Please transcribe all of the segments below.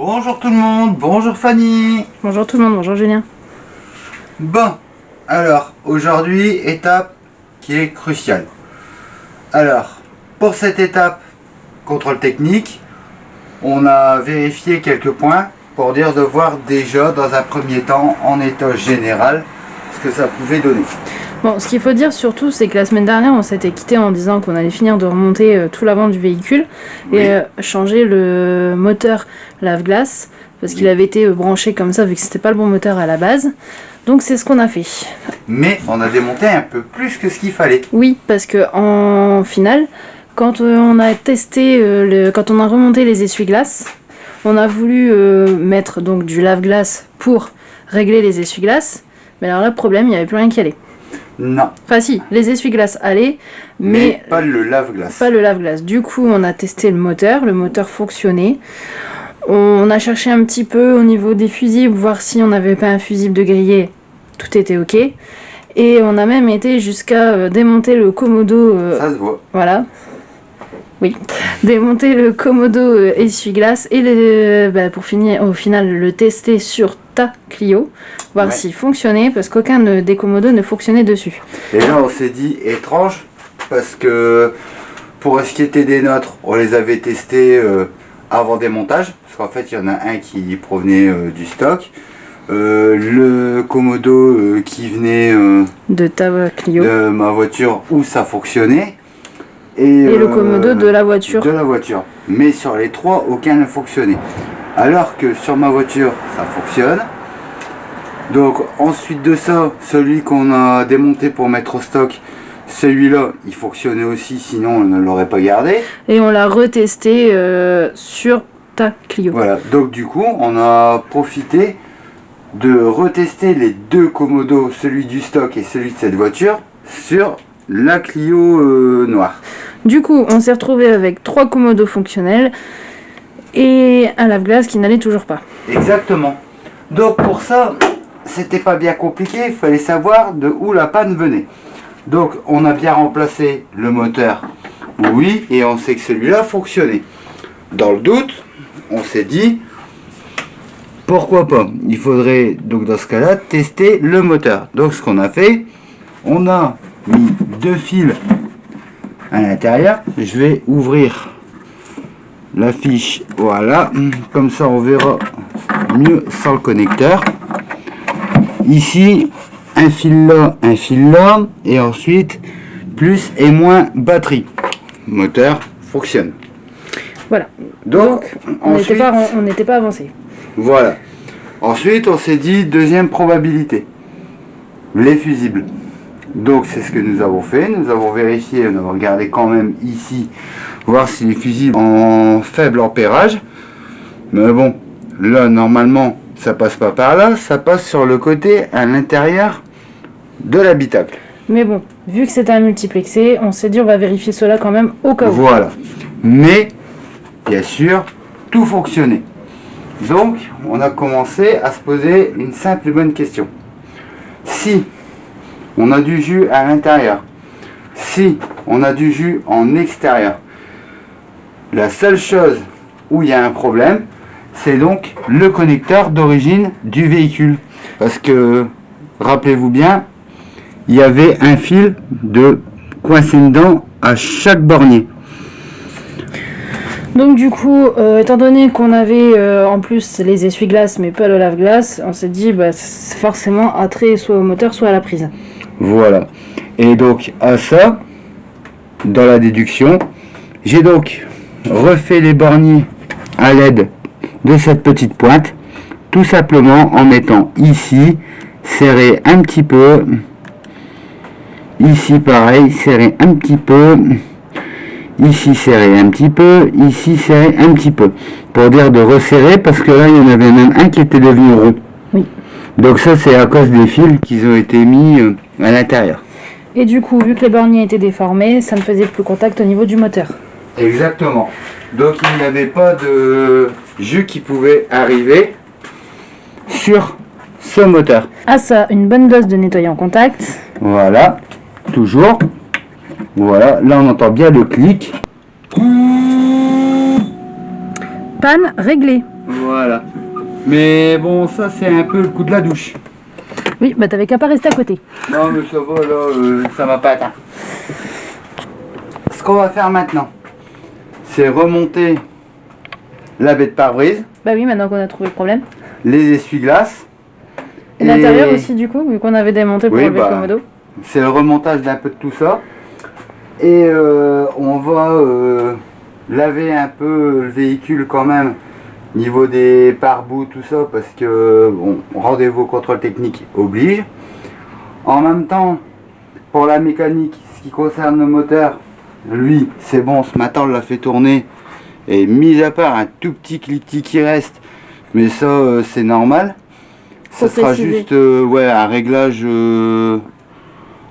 Bonjour tout le monde, bonjour Fanny. Bonjour tout le monde, bonjour Julien. Bon, alors aujourd'hui, étape qui est cruciale. Alors, pour cette étape, contrôle technique, on a vérifié quelques points pour dire de voir déjà dans un premier temps, en état général, ce que ça pouvait donner. Bon, ce qu'il faut dire surtout, c'est que la semaine dernière, on s'était quitté en disant qu'on allait finir de remonter tout l'avant du véhicule et changer le moteur lave-glace, parce qu'il avait été branché comme ça, vu que c'était pas le bon moteur à la base. Donc c'est ce qu'on a fait. Mais on a démonté un peu plus que ce qu'il fallait. Oui, parce que en finale, quand on a testé, quand on a remonté les essuie-glaces, on a voulu mettre donc du lave-glace pour régler les essuie-glaces. Mais alors là, le problème, il n'y avait plus rien qui allait. Non. Enfin si, les essuie-glaces allaient, mais pas le lave-glace. Pas le lave-glace. Du coup, on a testé le moteur fonctionnait. On a cherché un petit peu au niveau des fusibles, voir si on n'avait pas un fusible de grillé. Tout était ok. Et on a même été jusqu'à démonter le commodo. Ça se voit. Voilà. Oui. Démonter le commodo essuie-glace et pour finir, au final, le tester sur ta Clio. Voir s'il fonctionnait, parce qu'aucun des commodos ne fonctionnait dessus. Et là, on s'est dit étrange, parce que pour ce qui était des nôtres, on les avait testés avant démontage, parce qu'en fait, il y en a un qui provenait du stock. Le commodo qui venait de ta Clio, de ma voiture, où ça fonctionnait. Et le commodo de la voiture. De la voiture. Mais sur les trois, aucun ne fonctionnait. Alors que sur ma voiture, ça fonctionne. Donc ensuite de ça, celui qu'on a démonté pour mettre au stock, celui-là, il fonctionnait aussi, sinon on ne l'aurait pas gardé. Et on l'a retesté sur ta Clio. Voilà, donc du coup, on a profité de retester les deux commodos, celui du stock et celui de cette voiture, sur la Clio noire. Du coup, on s'est retrouvé avec 3 commodos fonctionnels et un lave-glace qui n'allait toujours pas. Exactement. Donc pour ça, c'était pas bien compliqué, il fallait savoir de où la panne venait. Donc on a bien remplacé le moteur, oui, et on sait que celui-là fonctionnait. Dans le doute, on s'est dit, pourquoi pas? Il faudrait donc dans ce cas-là tester le moteur. Donc ce qu'on a fait, on a mis 2 fils à l'intérieur. Je vais ouvrir la fiche, voilà, comme ça on verra mieux sans le connecteur. Ici, un fil là, et ensuite plus et moins batterie. Moteur fonctionne. Voilà. Donc on n'était pas avancé. Voilà. Ensuite, on s'est dit deuxième probabilité, les fusibles. Donc c'est ce que nous avons fait. Nous avons vérifié, on a regardé quand même ici, voir si les fusibles en faible ampérage. Mais bon, là normalement ça passe pas par là, ça passe sur le côté à l'intérieur de l'habitacle. Mais bon, vu que c'est un multiplexé, on s'est dit on va vérifier cela quand même au cas où. Voilà. Mais bien sûr, tout fonctionnait. Donc on a commencé à se poser une simple et bonne question. Si on a du jus à l'intérieur, si on a du jus en extérieur, la seule chose où il y a un problème, c'est donc le connecteur d'origine du véhicule. Parce que, rappelez-vous bien, il y avait un fil de coincé dedans à chaque bornier. Donc du coup, étant donné qu'on avait en plus les essuie-glaces mais pas le lave-glace, on s'est dit c'est forcément attrait soit au moteur soit à la prise. Voilà. Et donc à ça, dans la déduction, j'ai donc refait les borniers à l'aide de cette petite pointe, tout simplement en mettant ici, serré un petit peu, ici pareil, serré un petit peu, ici serré un petit peu, ici serré un petit peu, pour dire de resserrer, parce que là il y en avait même un qui était devenu rond. Oui. Donc ça c'est à cause des fils qui ont été mis à l'intérieur. Et du coup, vu que les borniers étaient déformés, ça ne faisait plus contact au niveau du moteur. Exactement. Donc il n'y avait pas de jus qui pouvait arriver sur ce moteur. À ça, une bonne dose de nettoyant contact. Voilà, toujours. Voilà, là on entend bien le clic. Panne réglée. Voilà. Mais bon, ça c'est un peu le coup de la douche. Oui, bah t'avais qu'à pas rester à côté. Non mais ça va là, ça m'a pas atteint. Ce qu'on va faire maintenant, c'est remonter la baie de pare-brise, Bah oui, maintenant qu'on a trouvé le problème. les essuie-glaces. Et l'intérieur aussi du coup, vu qu'on avait démonté pour Oui, enlever le commodo. c'est le remontage d'un peu de tout ça. Et on va laver un peu le véhicule quand même, niveau des pare-boues, tout ça, parce que bon, rendez-vous au contrôle technique oblige. En même temps, pour la mécanique, ce qui concerne le moteur, lui, c'est bon, ce matin on l'a fait tourner. Et mis à part un tout petit cliquetis qui reste, mais ça c'est normal. Faut Ça sera préciser. juste ouais, un réglage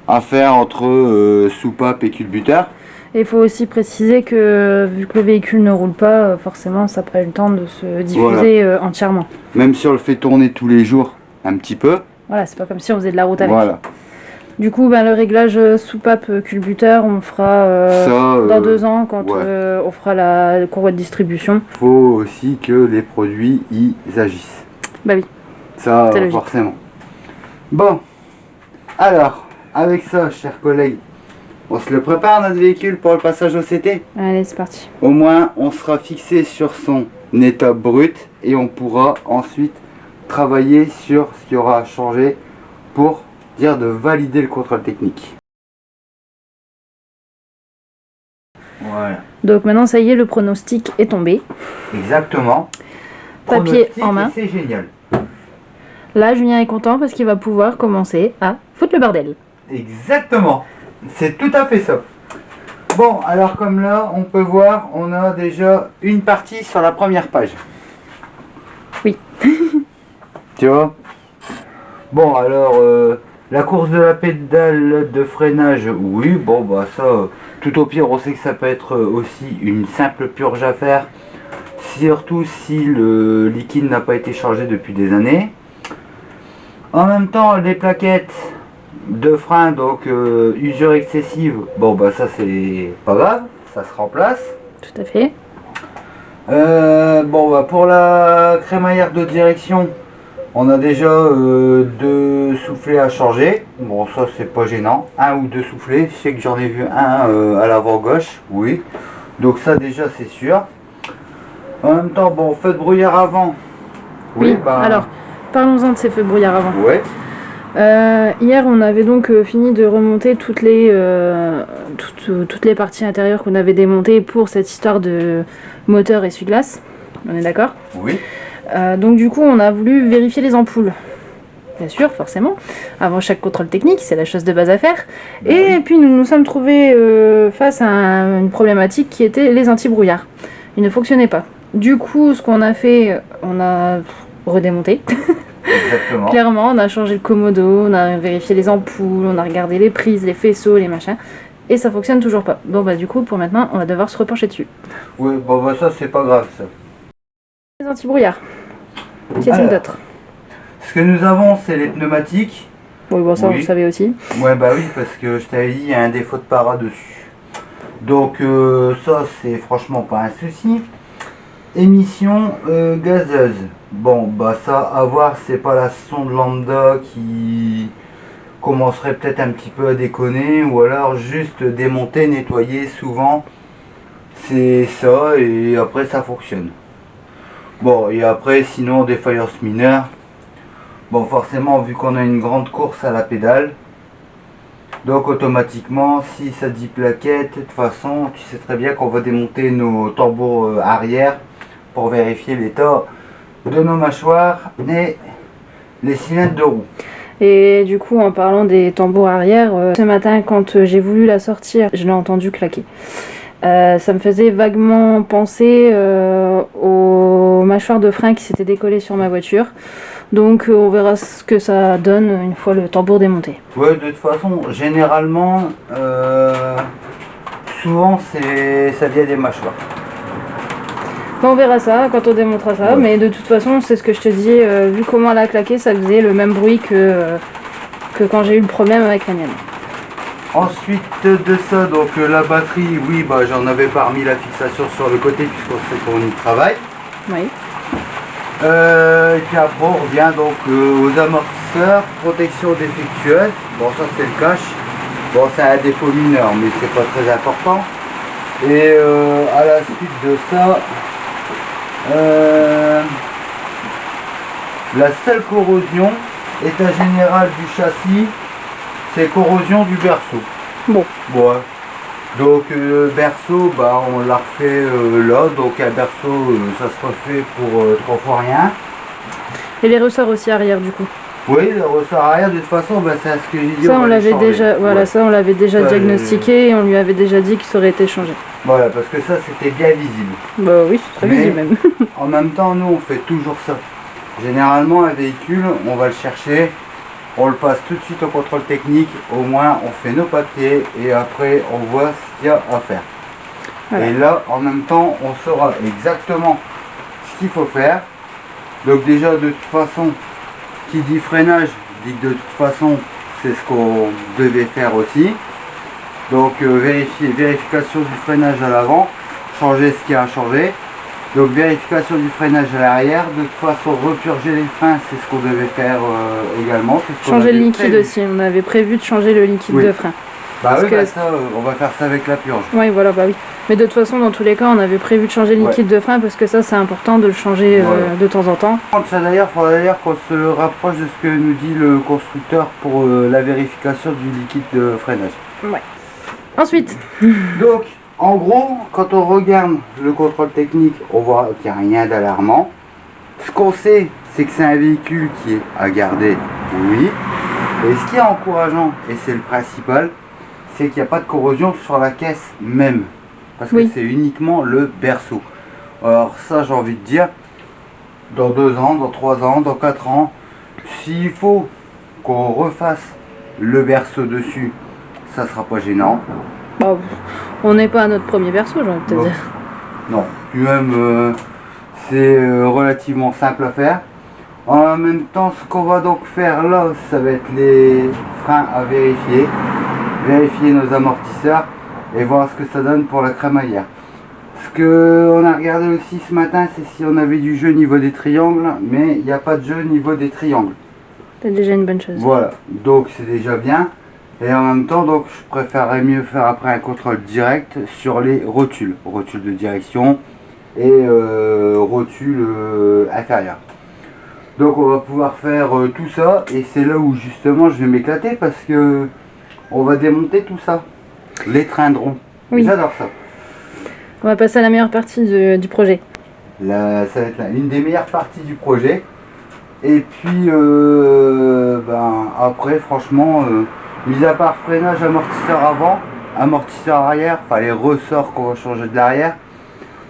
à faire entre soupape et culbuteur. Et il faut aussi préciser que vu que le véhicule ne roule pas, forcément ça prend le temps de se diffuser entièrement. Même si on le fait tourner tous les jours, un petit peu. Voilà, c'est pas comme si on faisait de la route avec. Voilà. Du coup, ben, le réglage soupape culbuteur, on fera Ça, dans 2 ans quand ouais. on fera la courroie de distribution. Faut aussi que les produits y agissent. Bah oui. Ça, C'est logique. forcément. Bon, alors, avec ça, chers collègues, on se le prépare notre véhicule pour le passage au CT. Allez, c'est parti. Au moins, on sera fixé sur son état brut et on pourra ensuite travailler sur ce qui aura à changer pour dire de valider le contrôle technique. Voilà. Donc maintenant, ça y est, le pronostic est tombé. Exactement. Papier Pronostic, en main. et c'est génial. Là, Julien est content parce qu'il va pouvoir commencer à foutre le bordel. Exactement. C'est tout à fait ça. Bon, alors comme là, on peut voir, on a déjà une partie sur la première page. Oui. Tu vois? Bon, alors, la course de la pédale de freinage, oui, bon, bah ça, tout au pire, on sait que ça peut être aussi une simple purge à faire. Surtout si le liquide n'a pas été changé depuis des années. En même temps, les plaquettes de frein, donc usure excessive, bon bah ça c'est pas grave, ça se remplace. Tout à fait. Bon bah pour la crémaillère de direction, on a déjà 2 soufflets à changer. Bon ça c'est pas gênant, 1 ou 2 soufflets, je sais que j'en ai vu un à l'avant gauche, oui. Donc ça déjà c'est sûr. En même temps, bon, feu de brouillard avant. Oui, alors, parlons-en de ces feux de brouillard avant. Ouais. Hier, on avait donc fini de remonter toutes les parties intérieures qu'on avait démontées pour cette histoire de moteur essuie-glace. On est d'accord? Oui. Donc du coup, on a voulu vérifier les ampoules. Bien sûr, forcément. Avant chaque contrôle technique, c'est la chose de base à faire. Et puis nous nous sommes trouvés face à une problématique qui était les anti-brouillards. Ils ne fonctionnaient pas. Du coup, ce qu'on a fait, on a redémonté. Exactement. Clairement, on a changé le commodo, on a vérifié les ampoules, on a regardé les prises, les faisceaux, les machins. Et ça fonctionne toujours pas. Bon bah du coup, pour maintenant, on va devoir se repencher dessus. Oui, bon bah ça c'est pas grave ça. Les anti-brouillards. Qu'est-il d'autre? Ce que nous avons, c'est les pneumatiques. Oui, bon ça, vous le savez aussi. Ouais, bah oui, parce que je t'avais dit, il y a un défaut de para dessus. Donc ça, c'est franchement pas un souci. Émission gazeuse. Bon, bah ça, à voir, c'est pas la sonde lambda qui commencerait peut-être un petit peu à déconner, ou alors juste démonter, nettoyer, souvent, c'est ça, et après ça fonctionne. Bon, et après, sinon, défaillance mineure. Bon, forcément, vu qu'on a une grande course à la pédale, donc automatiquement, si ça dit plaquette, de toute façon, tu sais très bien qu'on va démonter nos tambours arrière pour vérifier l'état de nos mâchoires et les cylindres de roue. Et du coup, en parlant des tambours arrière, ce matin, quand j'ai voulu la sortir, je l'ai entendu claquer. Ça me faisait vaguement penser aux mâchoires de frein qui s'étaient décollées sur ma voiture. Donc on verra ce que ça donne une fois le tambour démonté. Ouais, de toute façon, généralement, souvent ça vient des mâchoires. On verra ça quand on démontera ça, mais de toute façon, c'est ce que je te dis, vu comment elle a claqué, ça faisait le même bruit que quand j'ai eu le problème avec la mienne. Ensuite de ça, donc la batterie, oui, bah j'en avais pas remis la fixation sur le côté puisqu'on s'est fourni le travail. Oui. Et puis après on revient donc aux amortisseurs, protection défectueuse. Bon, ça c'est le cache. Bon, c'est un défaut mineur, mais c'est pas très important. Et à la suite de ça, la seule corrosion, état général du châssis, c'est corrosion du berceau. Bon. Ouais. Donc berceau, bah, on l'a refait là, donc un berceau, ça se refait pour 3 fois rien. Et les ressorts aussi arrière du coup. Oui, le ressort arrière, de toute façon, bah, c'est ce que j'ai dit. Ça on va les l'avait changer. déjà, voilà, Ouais. ça on l'avait déjà Ça, diagnostiqué et on lui avait déjà dit que ça aurait été changé. Voilà, parce que ça c'était bien visible. Bah oui, c'est très Mais- visible même. En même temps, nous on fait toujours ça. Généralement, un véhicule, on va le chercher, on le passe tout de suite au contrôle technique, au moins on fait nos papiers et après on voit ce qu'il y a à faire. Voilà. Et là, en même temps, on saura exactement ce qu'il faut faire. Donc déjà, de toute façon, qui dit freinage, dit que de toute façon, c'est ce qu'on devait faire aussi. Donc vérification du freinage à l'avant, changer ce qu'il y a à changer. Donc vérification du freinage à l'arrière, de toute façon repurger les freins, c'est ce qu'on devait faire également. c'est ce qu'on Changer le avait liquide prévu. aussi, on avait prévu de changer le liquide Oui. de frein. Bah parce oui, que- bah ça, on va faire ça avec la purge. Oui, voilà, bah oui. Mais de toute façon, dans tous les cas, on avait prévu de changer le Ouais. liquide de frein parce que ça, c'est important de le changer Voilà. de temps en temps. Ça d'ailleurs, il faudra d'ailleurs qu'on se rapproche de ce que nous dit le constructeur pour la vérification du liquide de freinage. Ensuite, Donc, en gros, quand on regarde le contrôle technique, on voit qu'il n'y a rien d'alarmant. Ce qu'on sait, c'est que c'est un véhicule qui est à garder, oui. Et ce qui est encourageant, et c'est le principal, c'est qu'il n'y a pas de corrosion sur la caisse même. Parce que Oui. c'est uniquement le berceau. Alors ça, j'ai envie de dire, dans 2 ans, dans 3 ans, dans 4 ans, s'il faut qu'on refasse le berceau dessus, ça sera pas gênant. bah, on n'est pas à notre premier berceau, j'ai envie de te Bon. dire. Non, puis même c'est relativement simple à faire. En même temps, ce qu'on va donc faire là, ça va être les freins à vérifier. Vérifier nos amortisseurs et voir ce que ça donne pour la crémaillère. Ce qu'on a regardé aussi ce matin, c'est si on avait du jeu au niveau des triangles, mais il n'y a pas de jeu au niveau des triangles. C'est déjà une bonne chose. Voilà, donc c'est déjà bien. Et en même temps, donc je préférerais mieux faire après un contrôle direct sur les rotules. Rotules de direction et rotules inférieures. Donc on va pouvoir faire tout ça et c'est là où justement je vais m'éclater parce que on va démonter tout ça. Les trains de roues. Oui. J'adore ça. On va passer à la meilleure partie du projet. Là, ça va être une des meilleures parties du projet. Et puis après franchement, mis à part freinage, amortisseur avant, amortisseur arrière, enfin les ressorts qu'on va changer de l'arrière,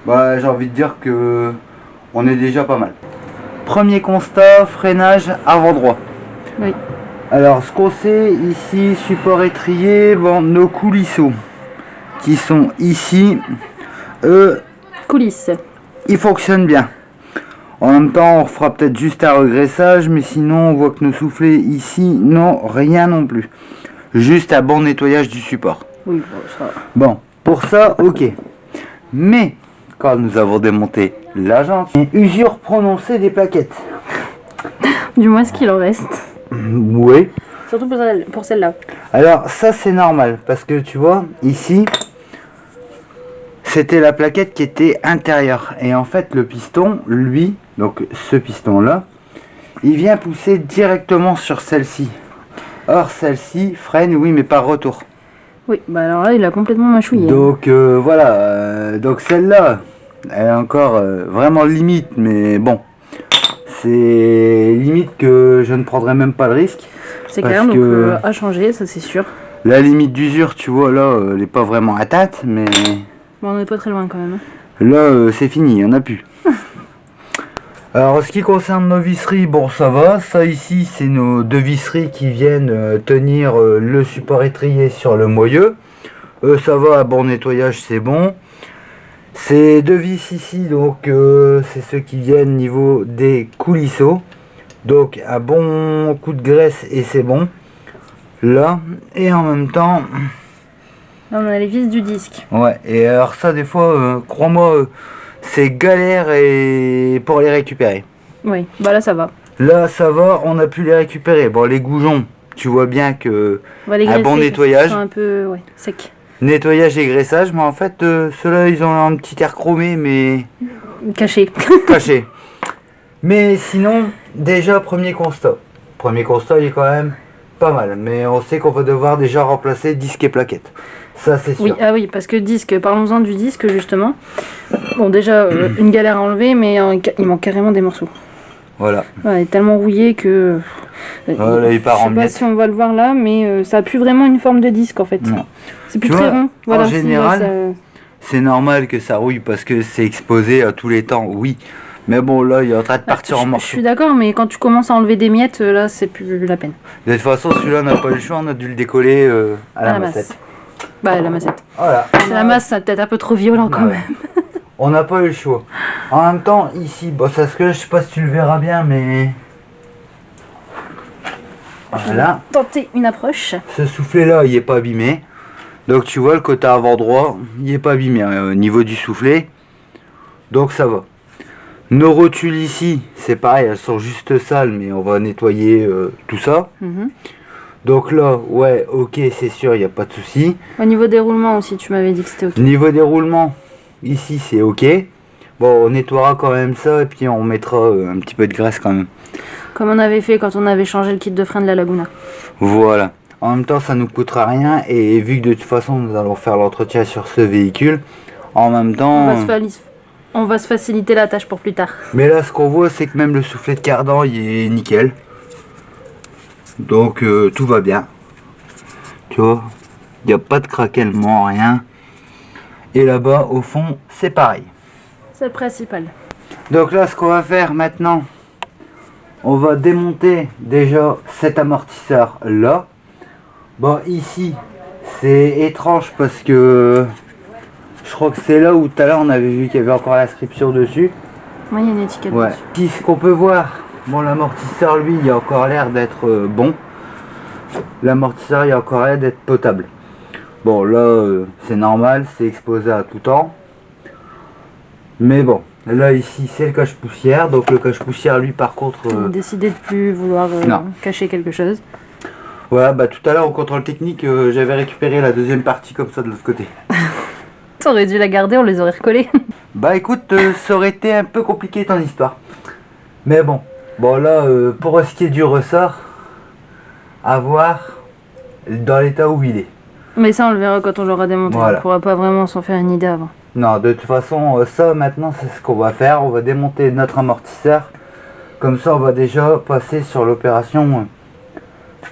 bah, j'ai envie de dire que on est déjà pas mal. Premier constat, freinage avant droit. Oui. Alors ce qu'on sait ici, support étrier, bon, nos coulisseaux qui sont ici, eux, Coulisses. ils fonctionnent bien. En même temps, on fera peut-être juste un regraissage, mais sinon on voit que nos soufflets ici, non, rien non plus. Juste un bon nettoyage du support. Oui, bon, ça. Bon, pour ça, ok. Mais, quand nous avons démonté la jante, une usure prononcée des plaquettes. Du moins ce qu'il en reste. Oui. Surtout pour celle-là. Alors ça c'est normal, parce que tu vois, ici, c'était la plaquette qui était intérieure. Et en fait, le piston, lui, donc ce piston-là, il vient pousser directement sur celle-ci. Or, celle-ci freine, oui, mais par retour. Oui, bah alors là, il a complètement mâchouillé. Donc voilà, donc celle-là, elle est encore vraiment limite, mais bon, c'est limite que je ne prendrai même pas le risque. C'est parce clair, donc que- à changer, ça c'est sûr. La limite d'usure, tu vois, là, elle n'est pas vraiment atteinte, mais Bon, on n'est pas très loin quand même. Hein. là, c'est fini, il n'y en a plus. Alors, en ce qui concerne nos visseries, bon, ça va. Ça, ici, c'est nos 2 visseries qui viennent tenir le support étrier sur le moyeu. Ça va, bon nettoyage, c'est bon. Ces 2 vis ici, donc, c'est ceux qui viennent niveau des coulisseaux. Donc, un bon coup de graisse et c'est bon. Là, et en même temps... Là, on a les vis du disque. Ouais, et alors ça, des fois, crois-moi, c'est galère et pour les récupérer. Oui, bah là ça va. Là ça va, on a pu les récupérer. Bon, les goujons, tu vois bien que On va les un graisser bon parce qu'ils nettoyage. sont un peu secs. Nettoyage et graissage, mais en fait ceux-là ils ont un petit air chromé mais Cachés. caché. Mais sinon, déjà premier constat. Premier constat il est quand même pas mal, mais on sait qu'on va devoir déjà remplacer disque et plaquettes. Ça c'est sûr. Oui, ah oui, parce que disque, parlons-en du disque justement. Bon, déjà, une galère à enlever, mais il manque carrément des morceaux. Voilà. Ouais, il est tellement rouillé que. Voilà, il part je en sais pas miettes. si on va le voir là, mais ça a plus vraiment une forme de disque en fait. Non. C'est plus Tu très vois, rond. Voilà, en si, là, général, ça- c'est normal que ça rouille parce que c'est exposé à tous les temps, oui. Mais bon, là, il est en train de partir en je morceaux. suis d'accord, mais quand tu commences à enlever des miettes, là, c'est plus la peine. De toute façon, celui-là, on n'a pas eu le choix, on a dû le décoller à la massette. Bah, la massette. Voilà. C'est la masse, c'est peut-être un peu trop violent quand Ouais. même. On n'a pas eu le choix. En même temps, ici, bon, ça se que je sais pas si tu le verras bien, mais voilà. Tenter une approche. Ce soufflet-là, il est pas abîmé. Donc tu vois, le côté avant droit, il est pas abîmé au niveau du soufflet. Donc ça va. Nos rotules ici, c'est pareil, elles sont juste sales, mais on va nettoyer tout ça. Mhm. Donc là, ouais, ok, c'est sûr, il n'y a pas de souci. Au niveau des roulements aussi, tu m'avais dit que c'était ok. Niveau des roulements, ici c'est ok. Bon, on nettoiera quand même ça et puis on mettra un petit peu de graisse quand même. Comme on avait fait quand on avait changé le kit de frein de la Laguna. Voilà. En même temps, ça nous coûtera rien et vu que de toute façon nous allons faire l'entretien sur ce véhicule, en même temps. On va se faciliter la tâche pour plus tard. Mais là, ce qu'on voit, c'est que même le soufflet de cardan, il est nickel. Donc tout va bien. Tu vois, il n'y a pas de craquellement, rien. Et là-bas, au fond, c'est pareil. C'est le principal. Donc là, ce qu'on va faire maintenant, on va démonter déjà cet amortisseur là. Bon, ici, c'est étrange parce que je crois que c'est là où tout à l'heure on avait vu qu'il y avait encore l'inscription dessus. Oui, il y a une étiquette Ouais. dessus. Ici, ce qu'on peut voir, bon, l'amortisseur lui, il a encore l'air d'être bon. L'amortisseur, il a encore l'air d'être potable. Bon, là, c'est normal, c'est exposé à tout temps. Mais bon, là, ici, c'est le cache-poussière. Donc, le cache-poussière, lui, par contre. On a décidé de plus vouloir non. cacher quelque chose. Voilà, bah tout à l'heure, au contrôle technique, j'avais récupéré la deuxième partie comme ça de l'autre côté. T'aurais dû la garder, on les aurait recollés. Bah écoute, ça aurait été un peu compliqué ton histoire. Mais bon, là, pour ce qui est du ressort, à voir dans l'état où il est. Mais ça, on le verra quand on l'aura démonté. Voilà. On pourra pas vraiment s'en faire une idée avant. Non, de toute façon, ça maintenant, c'est ce qu'on va faire. On va démonter notre amortisseur. Comme ça, on va déjà passer sur l'opération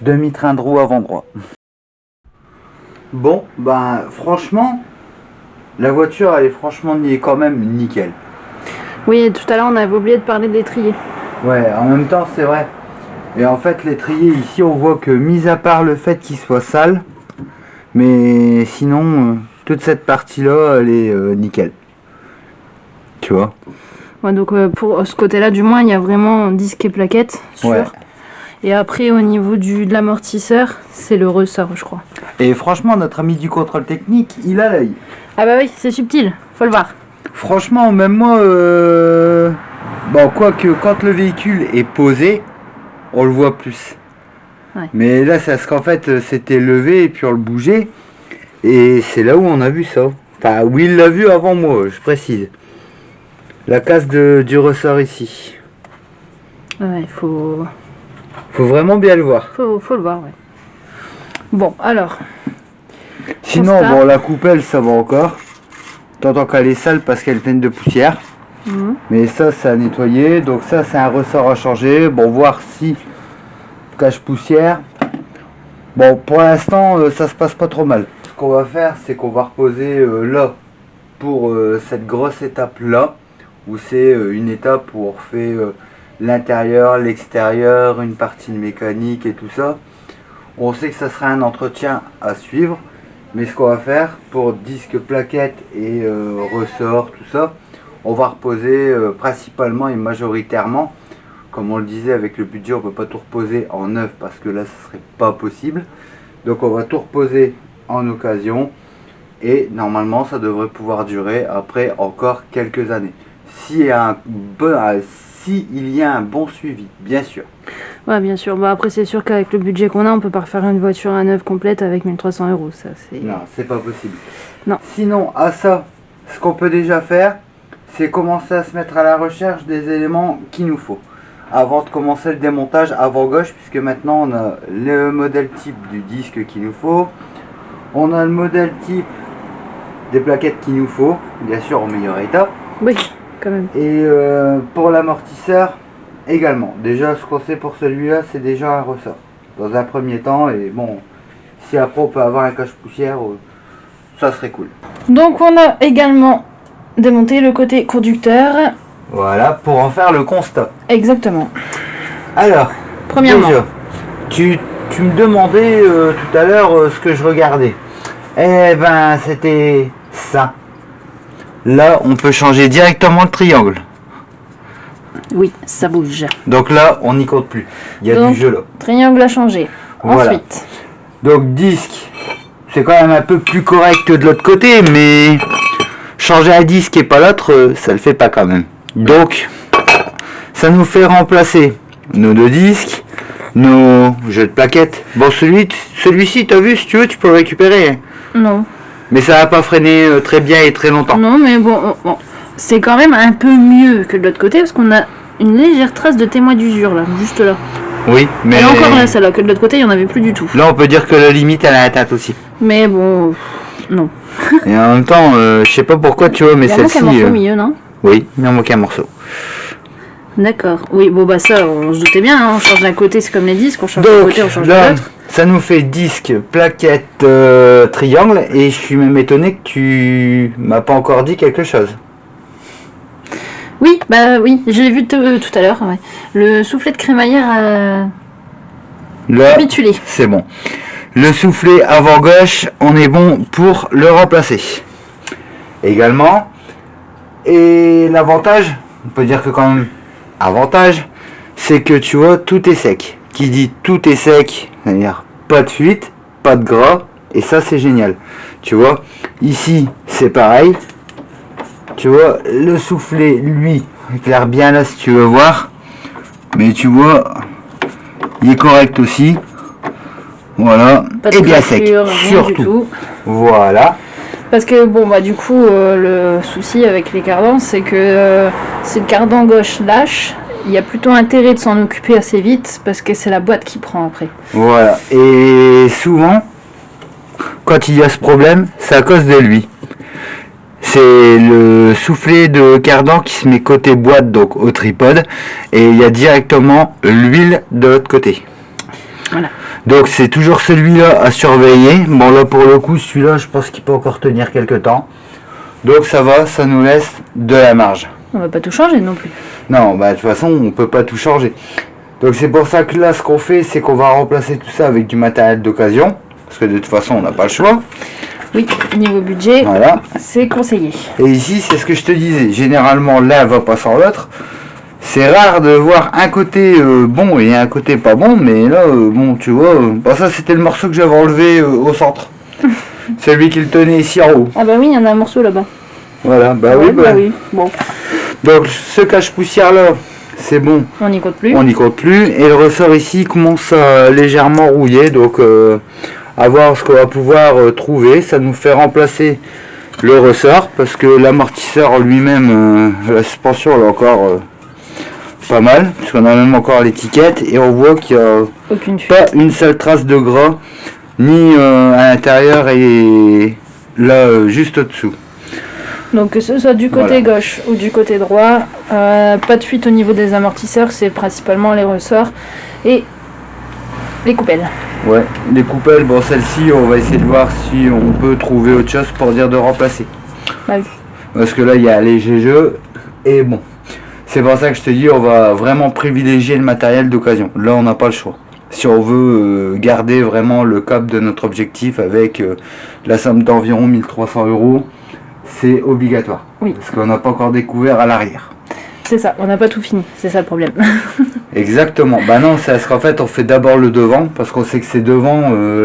demi-train de roue avant droit. Bon, ben franchement, la voiture, elle est franchement quand même nickel. Oui, tout à l'heure, on avait oublié de parler de l'étrier. Ouais, en même temps, c'est vrai. Et en fait, l'étrier, ici, on voit que, mis à part le fait qu'il soit sale, mais sinon, toute cette partie-là, elle est nickel. Tu vois? Ouais, donc pour ce côté-là, du moins, il y a vraiment disque et plaquette, sûr. Ouais. Et après, au niveau de l'amortisseur, c'est le ressort, je crois. Et franchement, notre ami du contrôle technique, il a l'œil. Ah bah oui, c'est subtil, faut le voir. Franchement, même moi, bon, quoique, quand le véhicule est posé, on le voit plus. Ouais. Mais là, c'est parce qu'en fait, c'était levé et puis on le bougeait. Et c'est là où on a vu ça. Enfin, où il l'a vu avant moi, je précise. La casse du ressort ici. Ouais, faut Faut vraiment bien le voir. le voir, ouais. Bon, alors, Sinon, constat. bon, la coupelle, ça va encore. T'entends qu'elle est sale parce qu'elle est pleine de poussière. Mais ça, c'est à nettoyer. Donc ça, c'est un ressort à changer. Bon, voir si cache poussière. Bon, pour l'instant, ça se passe pas trop mal. Ce qu'on va faire, c'est qu'on va reposer là pour cette grosse étape là, où c'est une étape où on refait l'intérieur, l'extérieur, une partie de mécanique et tout ça. On sait que ça sera un entretien à suivre, mais ce qu'on va faire pour disque, plaquette et ressort, tout ça, on va reposer principalement et majoritairement, comme on le disait avec le budget, on ne peut pas tout reposer en neuf parce que là ce serait pas possible. Donc on va tout reposer en occasion et normalement ça devrait pouvoir durer après encore quelques années. s'il y a un bon suivi, bien sûr. Ouais, bien sûr. Bah, après, c'est sûr qu'avec le budget qu'on a, on peut pas refaire une voiture à neuf complète avec 1300 euros. Ça, c'est... Non, c'est pas possible. Non. Sinon, à ça, ce qu'on peut déjà faire, c'est commencer à se mettre à la recherche des éléments qu'il nous faut. Avant de commencer le démontage avant gauche, puisque maintenant on a le modèle type du disque qu'il nous faut. On a le modèle type des plaquettes qu'il nous faut, bien sûr en meilleur état. Oui, quand même. Et pour l'amortisseur également. Déjà, ce qu'on sait pour celui-là, c'est déjà un ressort. Dans un premier temps, et bon, si après on peut avoir un cache-poussière, ça serait cool. Donc, on a également démonté le côté conducteur. Voilà, pour en faire le constat. Exactement. Alors, Premièrement. déjà, tu me demandais tout à l'heure ce que je regardais. Eh ben, c'était ça. Là, on peut changer directement le triangle. Oui, ça bouge. Donc là, on n'y compte plus. Il y a Donc, du jeu là. Triangle à changer. Voilà. Ensuite, Donc disque, c'est quand même un peu plus correct que de l'autre côté, mais changer un disque et pas l'autre, ça le fait pas quand même. Donc, ça nous fait remplacer nos deux disques, nos jeux de plaquettes. Bon, celui-ci, t'as vu, si tu veux, tu peux le récupérer. non. Mais ça va pas freiner très bien et très longtemps. Non, mais bon, c'est quand même un peu mieux que de l'autre côté parce qu'on a une légère trace de témoin d'usure là, juste là. Oui, mais Elle est encore là, celle-là, que de l'autre côté, il n'y en avait plus du tout. là, on peut dire que la limite, elle a atteinte aussi. Mais bon, non. Et en même temps, je sais pas pourquoi, tu vois, mais Il y a celle-ci... un morceau au milieu, non? Oui, il en manque un morceau. D'accord. Oui, bon, bah ça, on se doutait bien, hein. On change d'un côté, c'est comme les disques, on change d'un Donc côté, on change de là, l'autre. ça nous fait disque, plaquette, triangle, et je suis même étonné que tu m'as pas encore dit quelque chose. Oui, bah oui, je l'ai vu tout à l'heure, ouais. Le soufflet de crémaillère Là, capitulé. c'est bon. Le soufflet avant gauche, on est bon pour le remplacer. Également, et l'avantage, on peut dire que quand même, avantage, c'est que tu vois, tout est sec. Qui dit tout est sec, c'est-à-dire pas de fuite, pas de gras, et ça c'est génial. Tu vois, ici c'est pareil. Tu vois, le soufflet, lui, éclaire bien là si tu veux voir. Mais tu vois, il est correct aussi. Voilà, Pas de et bien craquelure, sec, rien du surtout. tout. Voilà. Parce que bon bah du coup le souci avec les cardans c'est que si le cardan gauche lâche, il y a plutôt intérêt de s'en occuper assez vite parce que c'est la boîte qui prend après. Voilà. Et souvent, quand il y a ce problème, c'est à cause de lui. C'est le soufflet de cardan qui se met côté boîte, donc au tripode, et il y a directement l'huile de l'autre côté. Voilà. Donc c'est toujours celui-là à surveiller. Bon là pour le coup, celui-là je pense qu'il peut encore tenir quelques temps. Donc ça va, ça nous laisse de la marge. On va pas tout changer non plus. Non, bah de toute façon on peut pas tout changer. Donc c'est pour ça que là ce qu'on fait, c'est qu'on va remplacer tout ça avec du matériel d'occasion. Parce que de toute façon on n'a pas le choix. Oui, niveau budget, Voilà. c'est conseillé. Et ici c'est ce que je te disais. Généralement l'un va pas sans l'autre. C'est rare de voir un côté bon et un côté pas bon. Mais là, bon tu vois, bah ça c'était le morceau que j'avais enlevé au centre. Celui qui le tenait ici en haut. Ah bah oui, il y en a un morceau là-bas. Voilà, bah Ouais, oui, bah. oui. Bon, Donc ce cache-poussière là, c'est bon. on n'y compte plus. On n'y compte plus. Et le ressort ici commence à légèrement rouiller. Donc à voir ce qu'on va pouvoir trouver. Ça nous fait remplacer le ressort. Parce que l'amortisseur lui-même, la suspension elle est encore pas mal. Parce qu'on a même encore l'étiquette. Et on voit qu'il n'y a Aucune fuite. pas une seule trace de gras. Ni à l'intérieur et là juste au-dessous. Donc que ce soit du côté gauche ou du côté droit, pas de fuite au niveau des amortisseurs, c'est principalement les ressorts et les coupelles. Ouais, les coupelles, bon celle-ci on va essayer de voir si on peut trouver autre chose pour dire de remplacer. Bah oui. Parce que là il y a les jeux et bon. C'est pour ça que je te dis on va vraiment privilégier le matériel d'occasion. Là on n'a pas le choix. Si on veut garder vraiment le cap de notre objectif avec la somme d'environ 1300 €, c'est obligatoire. Oui. Parce qu'on n'a pas encore découvert à l'arrière. C'est ça, on n'a pas tout fini, c'est ça le problème. Exactement. Bah non, c'est parce qu'en fait on fait d'abord le devant parce qu'on sait que c'est devant.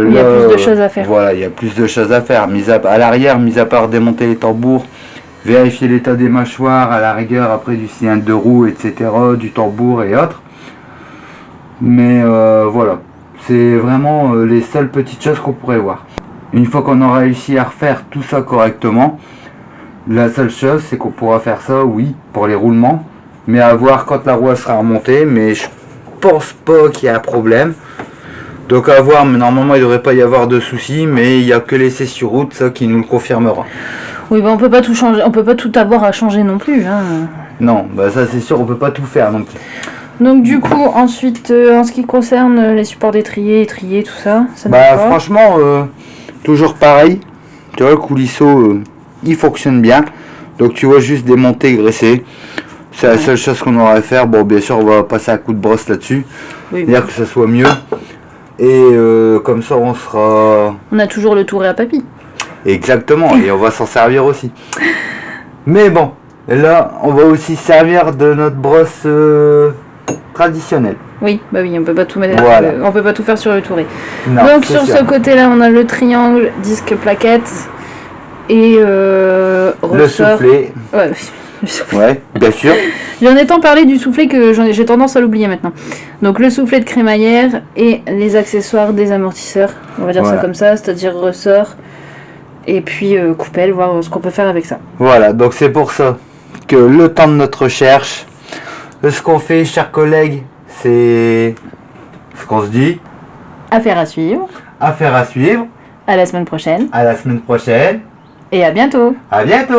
Il y a plus de choses à faire. Voilà, il y a plus de choses à faire. À l'arrière, mis à part démonter les tambours vérifier l'état des mâchoires, à la rigueur après du cylindre de roue, etc., du tambour et autres. Mais voilà, c'est vraiment les seules petites choses qu'on pourrait voir. Une fois qu'on aura réussi à refaire tout ça correctement, la seule chose c'est qu'on pourra faire ça, oui, pour les roulements, mais à voir quand la roue sera remontée, mais je pense pas qu'il y ait un problème. Donc à voir, mais normalement il ne devrait pas y avoir de soucis, mais il n'y a que l'essai sur route, ça qui nous le confirmera. Oui, bah on peut pas tout changer, on peut pas tout avoir à changer non plus. Hein. Non, bah ça c'est sûr, on peut pas tout faire non plus. Donc du coup, ensuite, en ce qui concerne les supports d'étrier, étrier, tout ça, ça ne Bah va pas. franchement, toujours pareil. Tu vois, le coulisseau, il fonctionne bien. Donc tu vois, juste démonter, graisser. C'est la seule chose qu'on aura à faire. Bon, bien sûr, on va passer un coup de brosse là-dessus. Oui, Dire que ça soit mieux. Et comme ça, on sera... on a toujours le touret à papy. Exactement, et on va s'en servir aussi. Mais bon, là, on va aussi servir de notre brosse traditionnelle. Oui, bah oui, on peut pas tout mettre, Voilà. on peut pas tout faire sur le touret. Non, Donc c'est sur sûr. ce côté-là, on a le triangle, disque plaquette et Le ressort. soufflet, Ouais, ouais, bien sûr. j'en ai tant parlé du soufflet que j'ai tendance à l'oublier maintenant. Donc le soufflet de crémaillère et les accessoires des amortisseurs, on va dire Voilà. ça comme ça, c'est-à-dire ressort et puis coupelle, voir ce qu'on peut faire avec ça. Voilà, donc c'est pour ça que le temps de notre recherche, ce qu'on fait, chers collègues, c'est ce qu'on se dit. Affaire à suivre, Affaire à suivre. à la semaine prochaine À la semaine prochaine. et à bientôt. À bientôt.